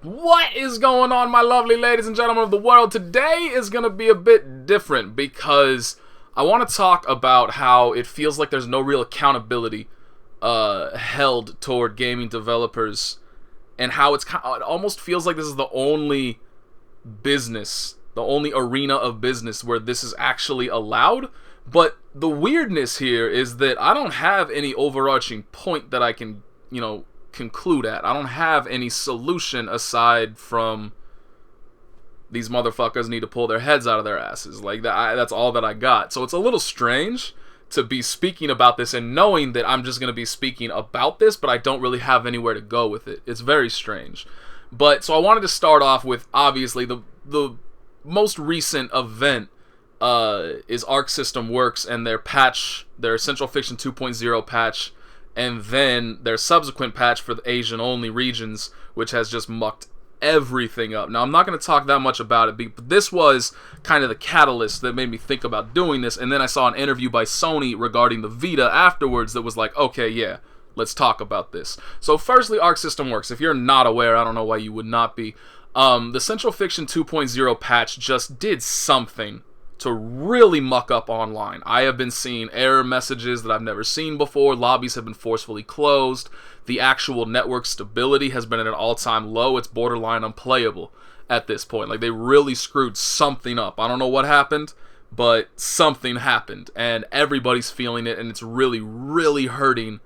What is going on, my lovely ladies and gentlemen of the world? Today is going to be a bit different because I want to talk about how it feels like there's no real accountability held toward gaming developers, and how it almost feels like this is the only business, the only arena of business where this is actually allowed. But the weirdness here is that I don't have any overarching point that I can, conclude at. I don't have any solution aside from these motherfuckers need to pull their heads out of their asses. Like that's all that I got. So it's a little strange to be speaking about this and knowing that I'm just going to be speaking about this, but I don't really have anywhere to go with it. It's very strange. But so I wanted to start off with, obviously, the most recent event is Arc System Works and their patch, their Central Fiction 2.0 patch, and then their subsequent patch for the Asian-only regions, which has just mucked everything up. Now, I'm not going to talk that much about it, but this was kind of the catalyst that made me think about doing this, and then I saw an interview by Sony regarding the Vita afterwards that was like, okay, yeah, let's talk about this. So firstly, Arc System Works. If you're not aware, I don't know why you would not be. The Central Fiction 2.0 patch just did something to really muck up online. I have been seeing error messages that I've never seen before. Lobbies have been forcefully closed. The actual network stability has been at an all-time low. It's borderline unplayable at this point. Like, they really screwed something up. I don't know what happened, but something happened, and everybody's feeling it, and it's really, really hurting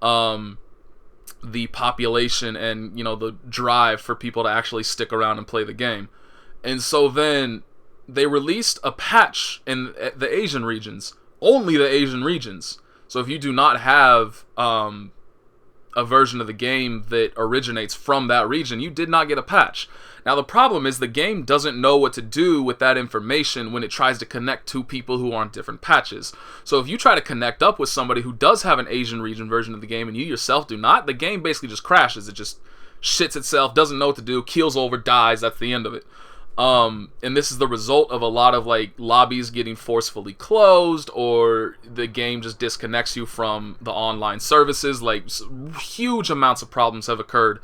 the population and, the drive for people to actually stick around and play the game. And so then they released a patch in the Asian regions, only the Asian regions. So if you do not have a version of the game that originates from that region, you did not get a patch. Now the problem is the game doesn't know what to do with that information when it tries to connect to people who are on different patches. So if you try to connect up with somebody who does have an Asian region version of the game and you yourself do not, the game basically just crashes. It just shits itself, doesn't know what to do, keels over, dies. That's the end of it. And this is the result of a lot of lobbies getting forcefully closed, or the game just disconnects you from the online services. Huge amounts of problems have occurred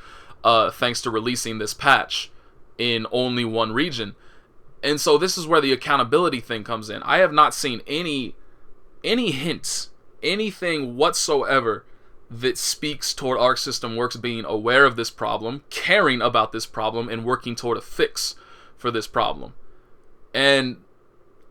thanks to releasing this patch in only one region. And so this is where the accountability thing comes in. I have not seen any hints, anything whatsoever that speaks toward Arc System Works being aware of this problem, caring about this problem, and working toward a fix for this problem. And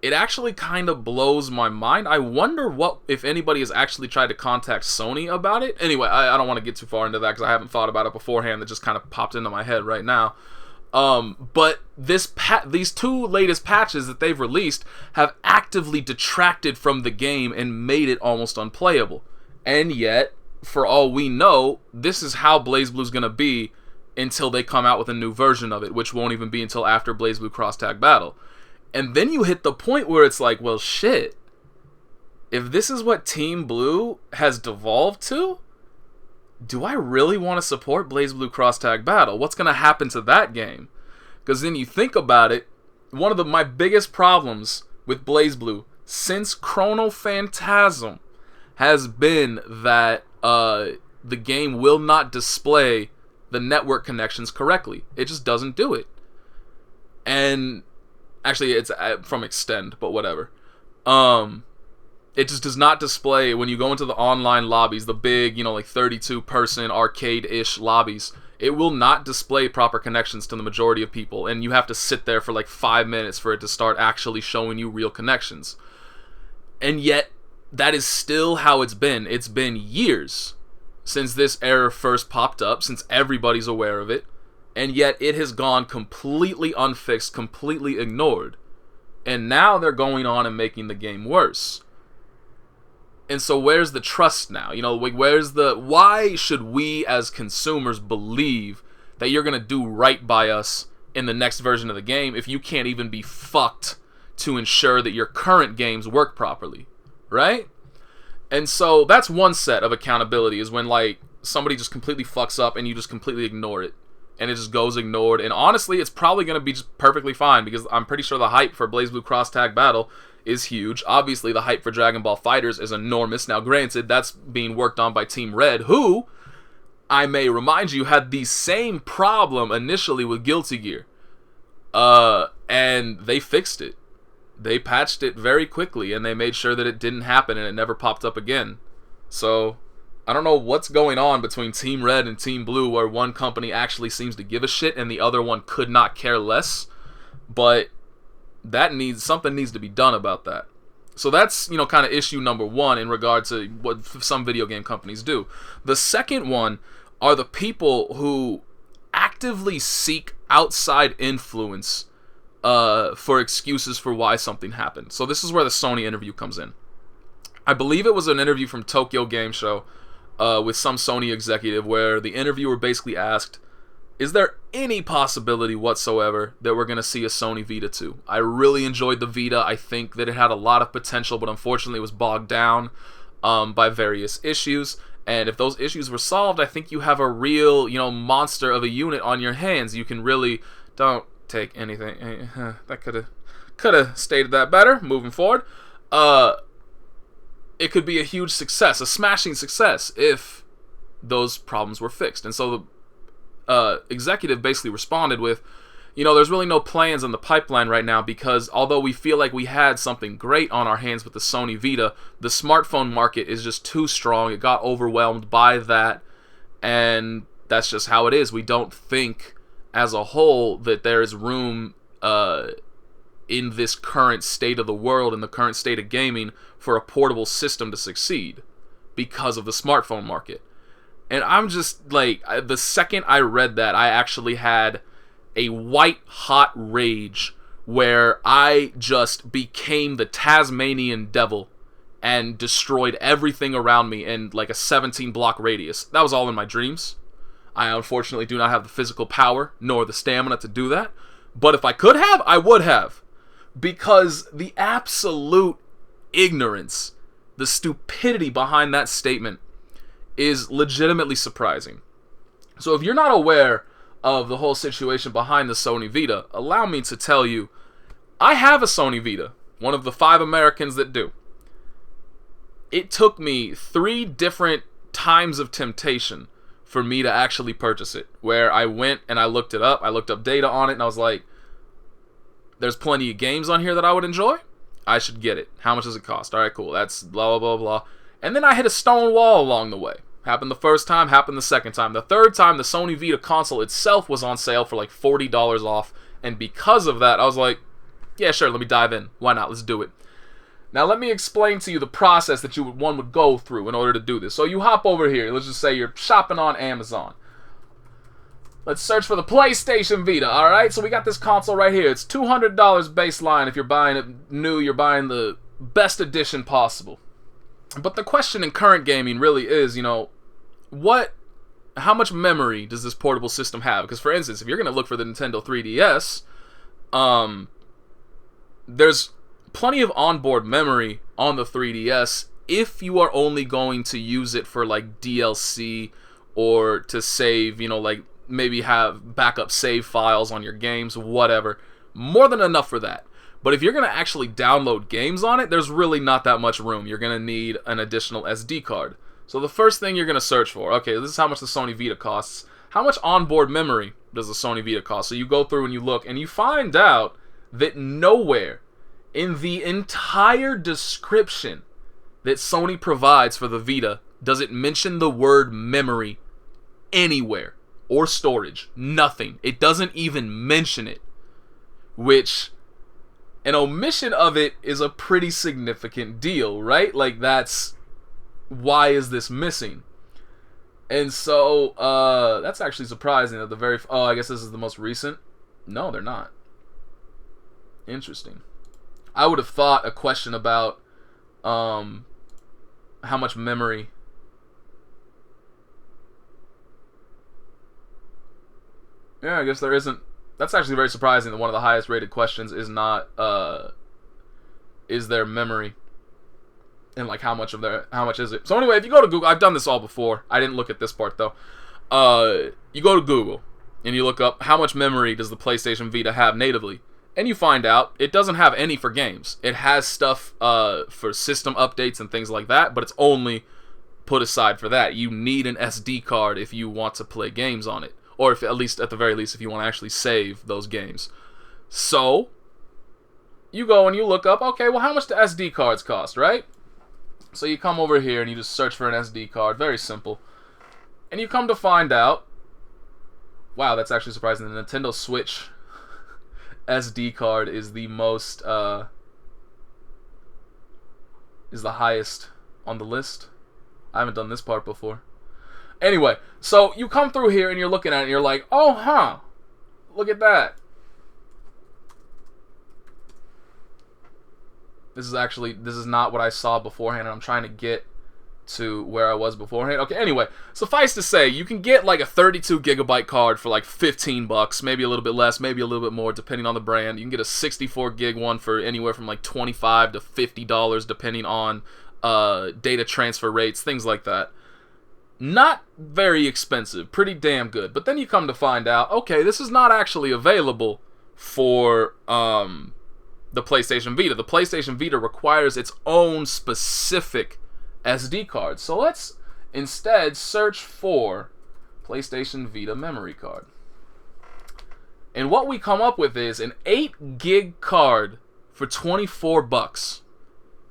it actually kind of blows my mind. I wonder if anybody has actually tried to contact Sony about it. Anyway, I don't want to get too far into that because I haven't thought about it beforehand. That just kind of popped into my head right now. But these two latest patches that they've released have actively detracted from the game and made it almost unplayable. And yet, for all we know, this is how BlazBlue's going to be until they come out with a new version of it, which won't even be until after BlazBlue Cross Tag Battle. And then you hit the point where it's like, well, shit. If this is what Team Blue has devolved to, do I really want to support BlazBlue Cross Tag Battle? What's going to happen to that game? Because then you think about it, one of my biggest problems with BlazBlue since Chrono Phantasm has been that the game will not display the network connections correctly. It just doesn't do it. And actually, it's from Extend, but whatever. It just does not display when you go into the online lobbies, the big, 32-person arcade-ish lobbies. It will not display proper connections to the majority of people, and you have to sit there for 5 minutes for it to start actually showing you real connections. And yet, that is still how it's been. It's been years since this error first popped up, since everybody's aware of it, and yet it has gone completely unfixed, completely ignored. And now they're going on and making the game worse. And so where's the trust now? Why should we as consumers believe that you're going to do right by us in the next version of the game if you can't even be fucked to ensure that your current games work properly, right? And so that's one set of accountability, is when somebody just completely fucks up and you just completely ignore it. And it just goes ignored. And honestly, it's probably going to be just perfectly fine, because I'm pretty sure the hype for BlazBlue Cross Tag Battle is huge. Obviously, the hype for Dragon Ball FighterZ is enormous. Now, granted, that's being worked on by Team Red, who I may remind you, had the same problem initially with Guilty Gear. And they fixed it. They patched it very quickly, and they made sure that it didn't happen and it never popped up again. So, I don't know what's going on between Team Red and Team Blue, where one company actually seems to give a shit and the other one could not care less. But something needs to be done about that. So that's, kind of issue number one in regard to what some video game companies do. The second one are the people who actively seek outside influence for excuses for why something happened. So this is where the Sony interview comes in. I believe it was an interview from Tokyo Game Show with some Sony executive where the interviewer basically asked, is there any possibility whatsoever that we're going to see a Sony Vita 2? I really enjoyed the Vita. I think that it had a lot of potential, but unfortunately it was bogged down by various issues. And if those issues were solved, I think you have a real, monster of a unit on your hands. You can really... Don't take anything... That could have stated that better, moving forward. It could be a huge success, a smashing success, if those problems were fixed. And so the executive basically responded with, there's really no plans in the pipeline right now because although we feel like we had something great on our hands with the Sony Vita, the smartphone market is just too strong. It got overwhelmed by that, and that's just how it is. We don't think as a whole that there is room in this current state of the world, in the current state of gaming, for a portable system to succeed because of the smartphone market. And I'm just like, the second I read that, I actually had a white-hot rage where I just became the Tasmanian devil and destroyed everything around me in like a 17-block radius. That was all in my dreams. I unfortunately do not have the physical power nor the stamina to do that. But if I could have, I would have. Because the absolute ignorance, the stupidity behind that statement is legitimately surprising. So if you're not aware of the whole situation behind the Sony Vita, allow me to tell you, I have a Sony Vita, one of the 5 Americans that do. It took me 3 different times of temptation for me to actually purchase it, where I went and I looked it up, I looked up data on it, and I was like, there's plenty of games on here that I would enjoy, I should get it. How much does it cost? Alright, cool, that's blah, blah, blah, blah. And then I hit a stone wall along the way. Happened the first time, happened the second time. The third time, the Sony Vita console itself was on sale for like $40 off. And because of that, I was like, yeah, sure, let me dive in. Why not? Let's do it. Now, let me explain to you the process that one would go through in order to do this. So you hop over here. Let's just say you're shopping on Amazon. Let's search for the PlayStation Vita, alright? So we got this console right here. It's $200 baseline. If you're buying it new, you're buying the best edition possible. But the question in current gaming really is, how much memory does this portable system have? Because, for instance, if you're going to look for the Nintendo 3DS, there's plenty of onboard memory on the 3DS if you are only going to use it for, like, DLC or to save, like, maybe have backup save files on your games, whatever. More than enough for that. But if you're going to actually download games on it, there's really not that much room. You're going to need an additional SD card. So the first thing you're going to search for, okay, this is how much the Sony Vita costs. How much onboard memory does the Sony Vita cost? So you go through and you look, and you find out that nowhere in the entire description that Sony provides for the Vita does it mention the word memory anywhere. Or storage. Nothing. It doesn't even mention it. Which... an omission of it is a pretty significant deal, right? Like, that's... why is this missing? And so, that's actually surprising that the very... oh, I guess this is the most recent? No, they're not. Interesting. I would have thought a question about, how much memory... yeah, I guess there isn't... that's actually very surprising that one of the highest rated questions is not, is their memory. And like how much is it? So anyway, if you go to Google, I've done this all before. I didn't look at this part though. You go to Google and you look up how much memory does the PlayStation Vita have natively. And you find out it doesn't have any for games. It has stuff for system updates and things like that, but it's only put aside for that. You need an SD card if you want to play games on it. Or if, at the very least, if you want to actually save those games. So, you go and you look up, okay, well, how much do SD cards cost, right? So you come over here and you just search for an SD card. Very simple. And you come to find out, wow, that's actually surprising. The Nintendo Switch SD card is the most, is the highest on the list. I haven't done this part before. Anyway, so you come through here and you're looking at it and you're like, oh, huh, look at that. This is not what I saw beforehand, and I'm trying to get to where I was beforehand. Okay, anyway, suffice to say, you can get like a 32 gigabyte card for like $15, maybe a little bit less, maybe a little bit more, depending on the brand. You can get a 64 gig one for anywhere from like $25 to $50, depending on data transfer rates, things like that. Not very expensive, pretty damn good. But then you come to find out, okay, this is not actually available for the PlayStation Vita. The PlayStation Vita requires its own specific SD card. So let's instead search for PlayStation Vita memory card. And what we come up with is an 8 gig card for $24.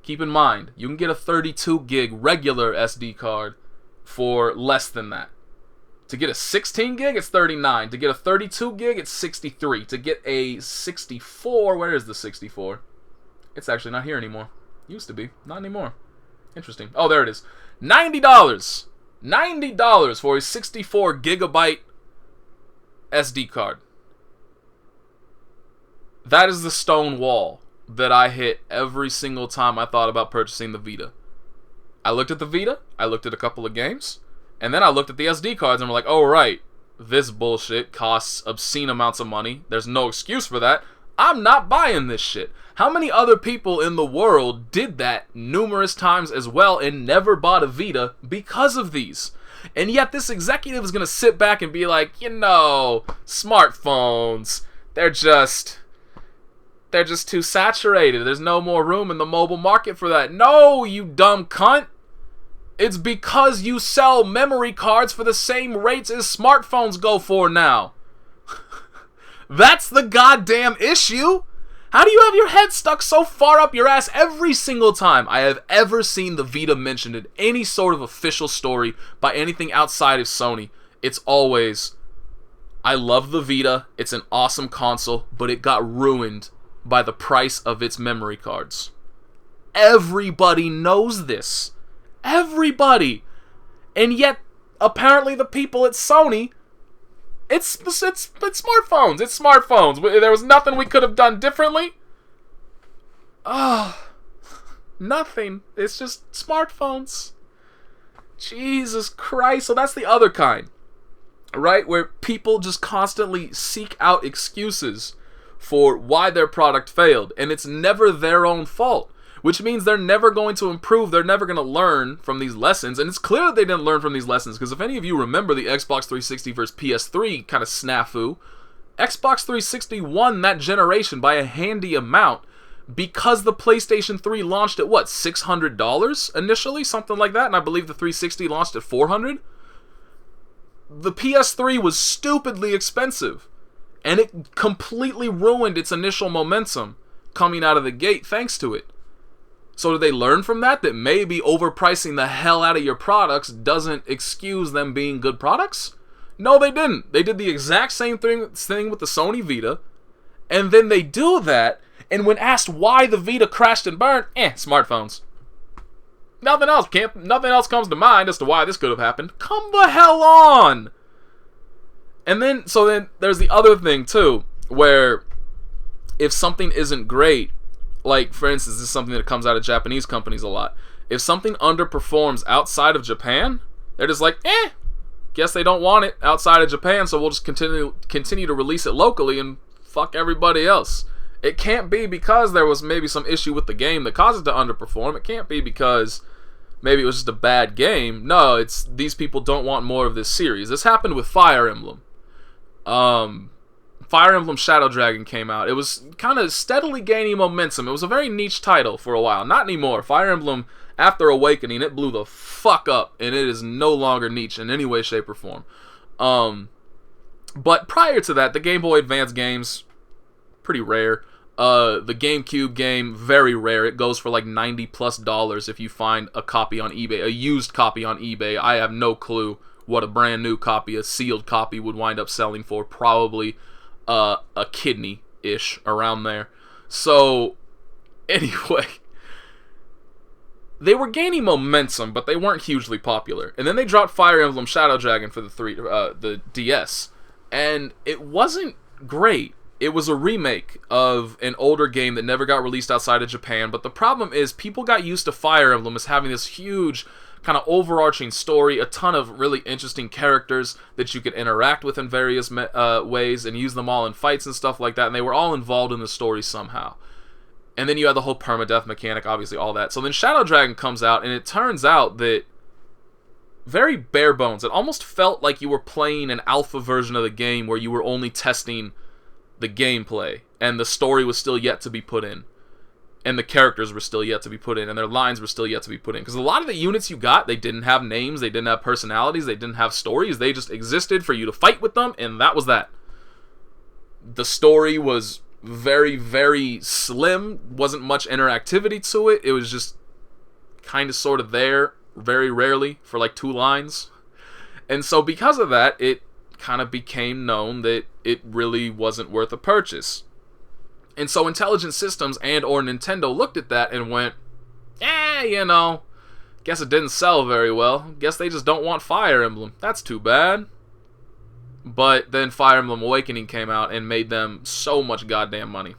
Keep in mind, you can get a 32 gig regular SD card for less than that. To get a 16 gig, it's $39. To get a 32 gig, it's $63. To get a 64, where is the 64? It's actually not here anymore. Used to be, not anymore. Interesting. Oh, there it is. $90. $90 for a 64 gigabyte SD card. That is the stone wall that I hit every single time I thought about purchasing the Vita. I looked at the Vita, I looked at a couple of games, and then I looked at the SD cards and we're like, oh right, this bullshit costs obscene amounts of money. There's no excuse for that. I'm not buying this shit. How many other people in the world did that numerous times as well and never bought a Vita because of these? And yet this executive is going to sit back and be like, you know, smartphones, they're just too saturated. There's no more room in the mobile market for that. No, you dumb cunt. It's because you sell memory cards for the same rates as smartphones go for now. That's the goddamn issue. How do you have your head stuck so far up your ass every single time I have ever seen the Vita mentioned in any sort of official story by anything outside of Sony? It's always, I love the Vita, it's an awesome console, but it got ruined by the price of its memory cards. Everybody knows this. Everybody. And yet, apparently the people at Sony, it's smartphones. It's smartphones. There was nothing we could have done differently. Nothing. It's just smartphones. Jesus Christ. So that's the other kind, right? Where people just constantly seek out excuses for why their product failed, and it's never their own fault, which means they're never going to improve. They're never going to learn from these lessons, and it's clear that they didn't learn from these lessons, because if any of you remember the Xbox 360 versus PS3 kind of snafu, Xbox 360 won that generation by a handy amount because the PlayStation 3 launched at what, $600 initially, something like that, and I believe the 360 launched at $400. The PS3 was stupidly expensive, and it completely ruined its initial momentum coming out of the gate thanks to it. So did they learn from that? That maybe overpricing the hell out of your products doesn't excuse them being good products? No, they didn't. They did the exact same thing with the Sony Vita. And then they do that, and when asked why the Vita crashed and burned, smartphones. Nothing else comes to mind as to why this could have happened. Come the hell on! And then, there's the other thing too, where if something isn't great, like for instance, this is something that comes out of Japanese companies a lot. If something underperforms outside of Japan, they're just like, guess they don't want it outside of Japan, so we'll just continue to release it locally and fuck everybody else. It can't be because there was maybe some issue with the game that caused it to underperform. It can't be because maybe it was just a bad game. No, it's these people don't want more of this series. This happened with Fire Emblem. Fire Emblem Shadow Dragon came out. It was kind of steadily gaining momentum. It was a very niche title for a while. Not anymore. Fire Emblem After Awakening, it blew the fuck up, and it is no longer niche in any way, shape, or form. But prior to that, the Game Boy Advance games, pretty rare. The GameCube game, very rare. It goes for like $90+ if you find a copy on eBay, a used copy on eBay. I have no clue what a brand new copy, a sealed copy, would wind up selling for. Probably a kidney-ish, around there. So, anyway, they were gaining momentum, but they weren't hugely popular. And then they dropped Fire Emblem Shadow Dragon for the DS, and it wasn't great. It was a remake of an older game that never got released outside of Japan, but the problem is people got used to Fire Emblem as having this huge kind of overarching story, a ton of really interesting characters that you could interact with in various ways and use them all in fights and stuff like that, and they were all involved in the story somehow. And then you had the whole permadeath mechanic, obviously all that. So then Shadow Dragon comes out, and it turns out that very bare bones. It almost felt like you were playing an alpha version of the game where you were only testing the gameplay, and the story was still yet to be put in, and the characters were still yet to be put in, and their lines were still yet to be put in. Because a lot of the units you got, they didn't have names, they didn't have personalities, they didn't have stories, they just existed for you to fight with them, and that was that. The story was very, very slim, wasn't much interactivity to it, it was just kind of sort of there, very rarely, for like 2 lines. And so because of that, it kind of became known that it really wasn't worth a purchase. And so Intelligent Systems and or Nintendo looked at that and went, guess it didn't sell very well. Guess they just don't want Fire Emblem. That's too bad. But then Fire Emblem Awakening came out and made them so much goddamn money.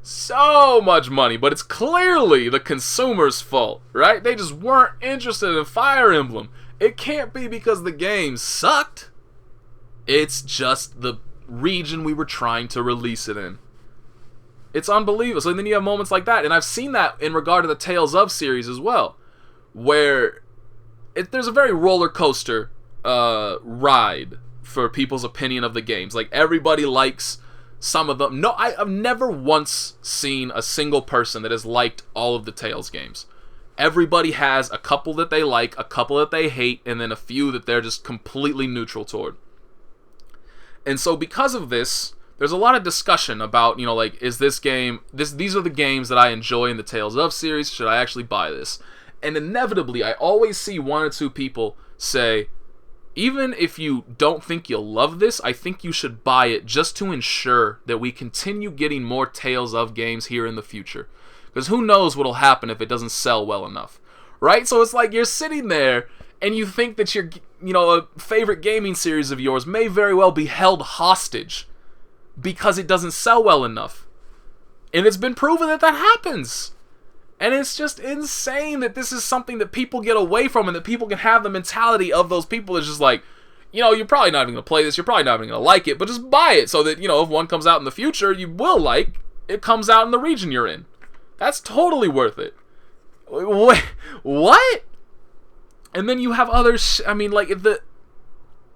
So much money, but it's clearly the consumer's fault, right? They just weren't interested in Fire Emblem. It can't be because the game sucked. It's just the region we were trying to release it in. It's unbelievable. So then you have moments like that, and I've seen that in regard to the Tales of series as well, where there's a very roller coaster ride for people's opinion of the games. Like, everybody likes some of them. No, I've never once seen a single person that has liked all of the Tales games. Everybody has a couple that they like, a couple that they hate, and then a few that they're just completely neutral toward. And so because of this, there's a lot of discussion about, like, is this game, these are the games that I enjoy in the Tales of series, should I actually buy this? And inevitably, I always see 1 or 2 people say, even if you don't think you'll love this, I think you should buy it just to ensure that we continue getting more Tales of games here in the future. Because who knows what'll happen if it doesn't sell well enough, right? So it's like you're sitting there, and you think that your, a favorite gaming series of yours may very well be held hostage because it doesn't sell well enough. And it's been proven that that happens. And it's just insane that this is something that people get away from, and that people can have the mentality of those people that's just like, you're probably not even going to play this, you're probably not even going to like it, but just buy it so that, if one comes out in the future you will like, it comes out in the region you're in. That's totally worth it. Wait, what? And then you have others, if the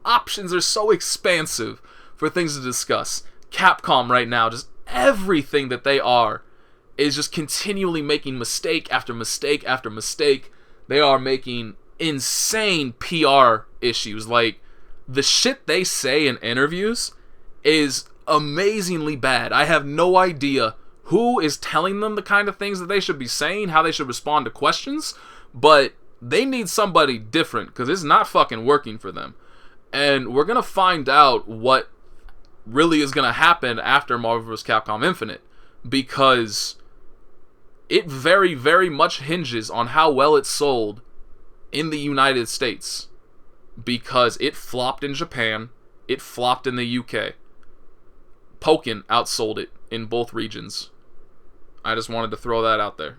options are so expansive for things to discuss. Capcom right now, just everything that they are is just continually making mistake after mistake after mistake. They are making insane PR issues. Like, the shit they say in interviews is amazingly bad. I have no idea who is telling them the kind of things that they should be saying, how they should respond to questions, but they need somebody different, because it's not fucking working for them. And we're going to find out what really is going to happen after Marvel vs. Capcom Infinite, because it very, very much hinges on how well it sold in the United States. Because it flopped in Japan, it flopped in the UK. Pokken outsold it in both regions. I just wanted to throw that out there.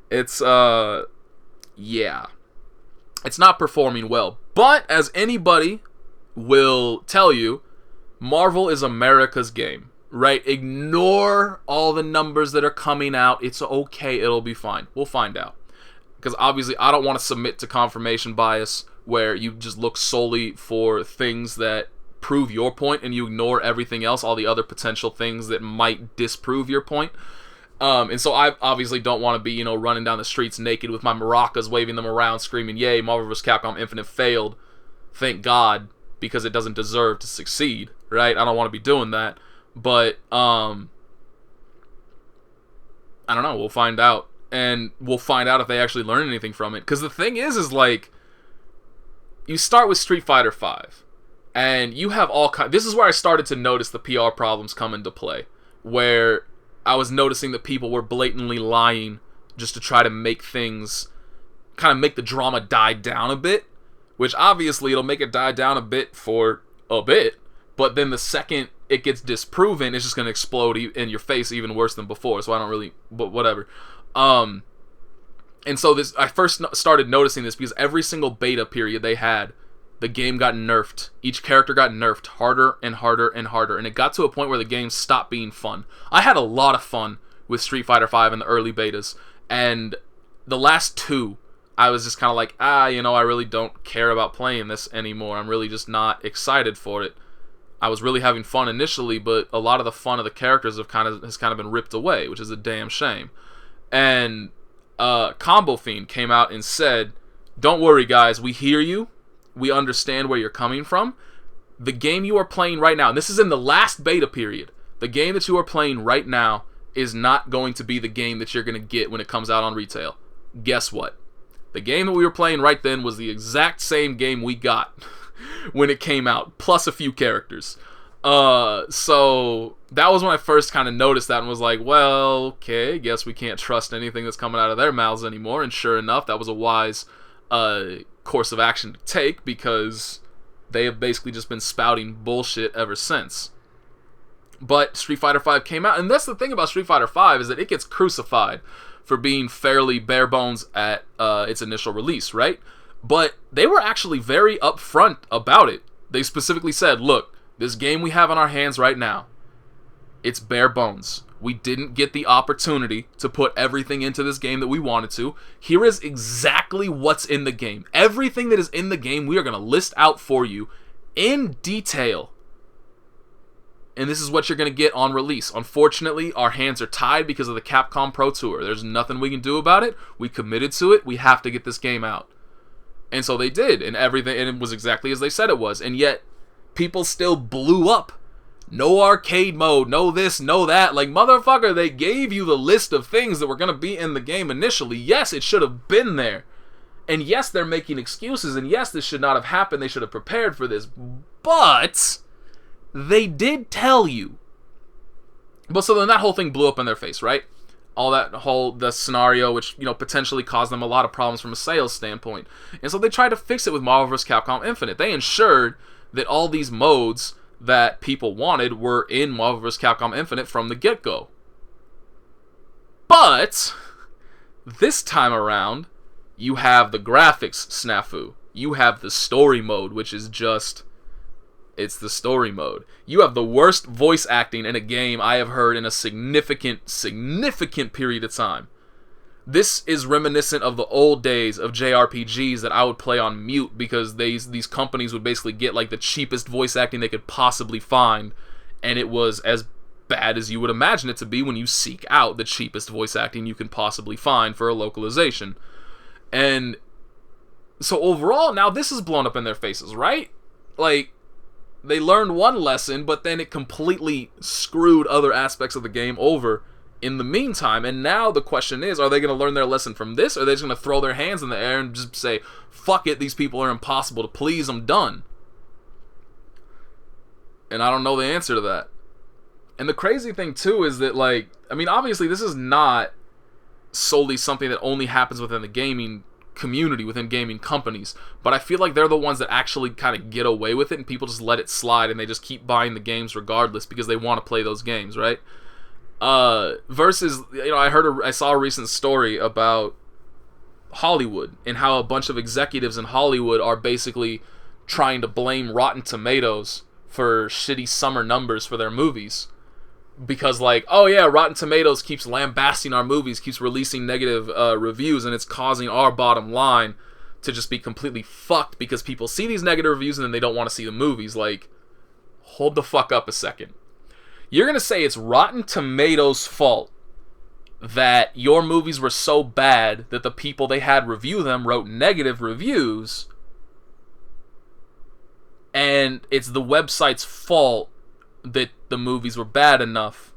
It's, yeah. It's not performing well. But, as anybody will tell you, Marvel is America's game, right? Ignore all the numbers that are coming out. It's okay. It'll be fine. We'll find out. Because obviously, I don't want to submit to confirmation bias where you just look solely for things that prove your point and you ignore everything else, all the other potential things that might disprove your point. And so I obviously don't want to be, running down the streets naked with my maracas, waving them around, screaming, yay, Marvel vs. Capcom Infinite failed. Thank God, because it doesn't deserve to succeed, right? I don't want to be doing that. But, I don't know. We'll find out. And we'll find out if they actually learn anything from it. Because the thing is like, you start with Street Fighter V. And you have all kinds... This is where I started to notice the PR problems come into play. Where I was noticing that people were blatantly lying just to try to make things... kind of make the drama die down a bit. Which obviously it'll make it die down a bit for a bit. But then the second it gets disproven, it's just going to explode in your face even worse than before. So I don't really... But whatever. And so I first started noticing this because every single beta period they had, the game got nerfed. Each character got nerfed harder and harder and harder. And it got to a point where the game stopped being fun. I had a lot of fun with Street Fighter V in the early betas. And the last two, I was just kind of like, I really don't care about playing this anymore. I'm really just not excited for it. I was really having fun initially, but a lot of the fun of the characters has kind of been ripped away, which is a damn shame. And Combo Fiend came out and said, don't worry guys, we hear you. We understand where you're coming from. The game you are playing right now, and this is in the last beta period, the game that you are playing right now is not going to be the game that you're going to get when it comes out on retail. Guess what? The game that we were playing right then was the exact same game we got when it came out, plus a few characters. So that was when I first kind of noticed that and was like, well, okay, guess we can't trust anything that's coming out of their mouths anymore. And sure enough, that was a wise course of action to take, because they have basically just been spouting bullshit ever since. But Street Fighter V came out, and that's the thing about Street Fighter V, is that it gets crucified for being fairly bare bones at its initial release, right? But they were actually very upfront about it. They specifically said, look, this game we have on our hands right now, it's bare bones. We didn't get the opportunity to put everything into this game that we wanted to. Here is exactly what's in the game. Everything that is in the game, we are going to list out for you in detail. And this is what you're going to get on release. Unfortunately, our hands are tied because of the Capcom Pro Tour. There's nothing we can do about it. We committed to it. We have to get this game out. And so they did, and everything, and it was exactly as they said it was. And yet, people still blew up. No arcade mode, no this, no that. Like, motherfucker, they gave you the list of things that were going to be in the game initially. Yes, it should have been there. And yes, they're making excuses, and yes, this should not have happened. They should have prepared for this. But they did tell you. But so then that whole thing blew up in their face, right? All that the scenario, which, potentially caused them a lot of problems from a sales standpoint. And so they tried to fix it with Marvel vs. Capcom Infinite. They ensured that all these modes that people wanted were in Marvel vs. Capcom Infinite from the get-go. But this time around, you have the graphics snafu. You have the story mode, which is just... It's the story mode. You have the worst voice acting in a game I have heard in a significant period of time. This is reminiscent of the old days of JRPGs that I would play on mute, because these companies would basically get like the cheapest voice acting they could possibly find, and it was as bad as you would imagine it to be when you seek out the cheapest voice acting you can possibly find for a localization. And so overall, now this is blown up in their faces, right? Like, they learned one lesson, but then it completely screwed other aspects of the game over in the meantime. And now the question is, are they going to learn their lesson from this, or are they just going to throw their hands in the air and just say, fuck it, these people are impossible to please, I'm done? And I don't know the answer to that. And the crazy thing too is that, like, I mean, obviously this is not solely something that only happens within the gaming community, within gaming companies, but I feel like they're the ones that actually kind of get away with it, and people just let it slide, and they just keep buying the games regardless because they want to play those games, right? Versus, I saw a recent story about Hollywood and how a bunch of executives in Hollywood are basically trying to blame Rotten Tomatoes for shitty summer numbers for their movies. Because, like, oh yeah, Rotten Tomatoes keeps lambasting our movies, keeps releasing negative reviews, and it's causing our bottom line to just be completely fucked because people see these negative reviews and then they don't want to see the movies. Like, hold the fuck up a second. You're going to say it's Rotten Tomatoes' fault that your movies were so bad that the people they had review them wrote negative reviews, and it's the website's fault that the movies were bad enough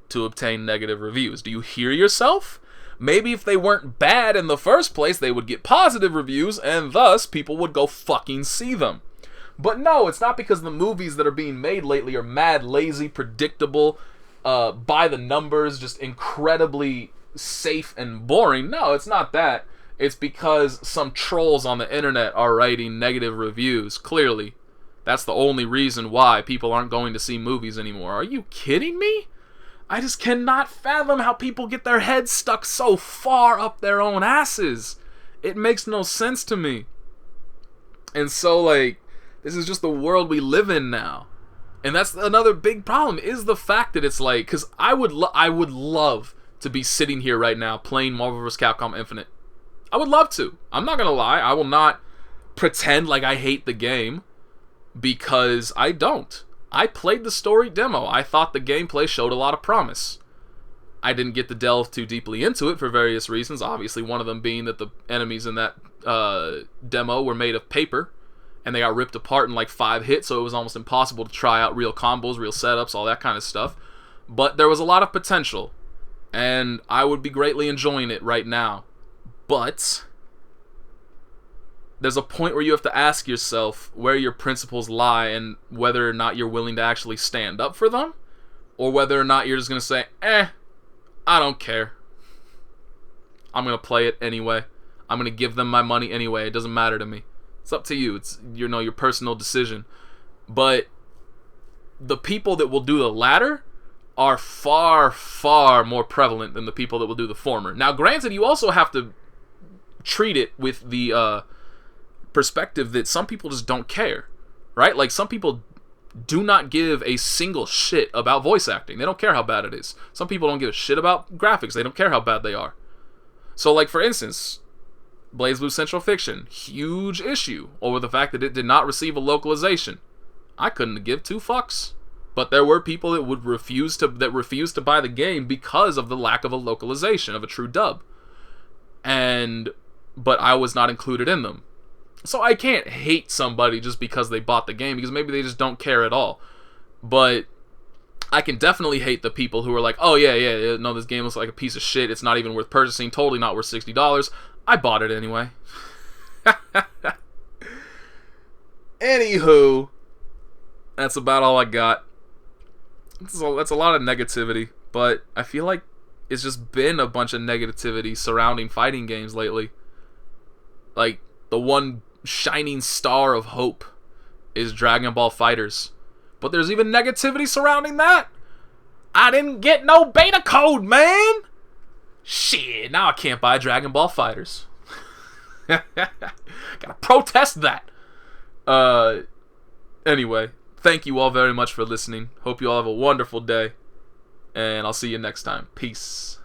to obtain negative reviews. Do you hear yourself? Maybe if they weren't bad in the first place, they would get positive reviews, and thus people would go fucking see them. But no, it's not because the movies that are being made lately are mad, lazy, predictable, by the numbers, just incredibly safe and boring. No, it's not that. It's because some trolls on the internet are writing negative reviews, clearly. That's the only reason why people aren't going to see movies anymore. Are you kidding me? I just cannot fathom how people get their heads stuck so far up their own asses. It makes no sense to me. And so, like, this is just the world we live in now. And that's another big problem, is the fact that it's like, because I would love to be sitting here right now playing Marvel vs. Capcom Infinite. I would love to. I'm not going to lie. I will not pretend like I hate the game, because I don't. I played the story demo. I thought the gameplay showed a lot of promise. I didn't get to delve too deeply into it for various reasons. Obviously, one of them being that the enemies in that demo were made of paper, and they got ripped apart in like 5 hits, so it was almost impossible to try out real combos, real setups, all that kind of stuff. But there was a lot of potential, and I would be greatly enjoying it right now. But there's a point where you have to ask yourself where your principles lie and whether or not you're willing to actually stand up for them, or whether or not you're just going to say, I don't care. I'm going to play it anyway. I'm going to give them my money anyway. It doesn't matter to me. It's up to you. It's, you know, your personal decision. But the people that will do the latter are far, far more prevalent than the people that will do the former. Now, granted, you also have to treat it with the perspective that some people just don't care, right? Like, some people do not give a single shit about voice acting. They don't care how bad it is. Some people don't give a shit about graphics. They don't care how bad they are. So, like, for instance, BlazBlue Central Fiction, huge issue over the fact that it did not receive a localization. I couldn't give 2 fucks. But there were people that would refuse to buy the game because of the lack of a localization, of a true dub. But I was not included in them. So I can't hate somebody just because they bought the game, because maybe they just don't care at all. But I can definitely hate the people who are like, oh yeah, no, this game looks like a piece of shit, it's not even worth purchasing, totally not worth $60. I bought it anyway. Anywho, that's about all I got. That's a lot of negativity, but I feel like it's just been a bunch of negativity surrounding fighting games lately. Like, the one shining star of hope is Dragon Ball FighterZ. But there's even negativity surrounding that. I didn't get no beta code, man! Shit, now I can't buy Dragon Ball FighterZ. Gotta protest that. Anyway, thank you all very much for listening. Hope you all have a wonderful day. And I'll see you next time. Peace.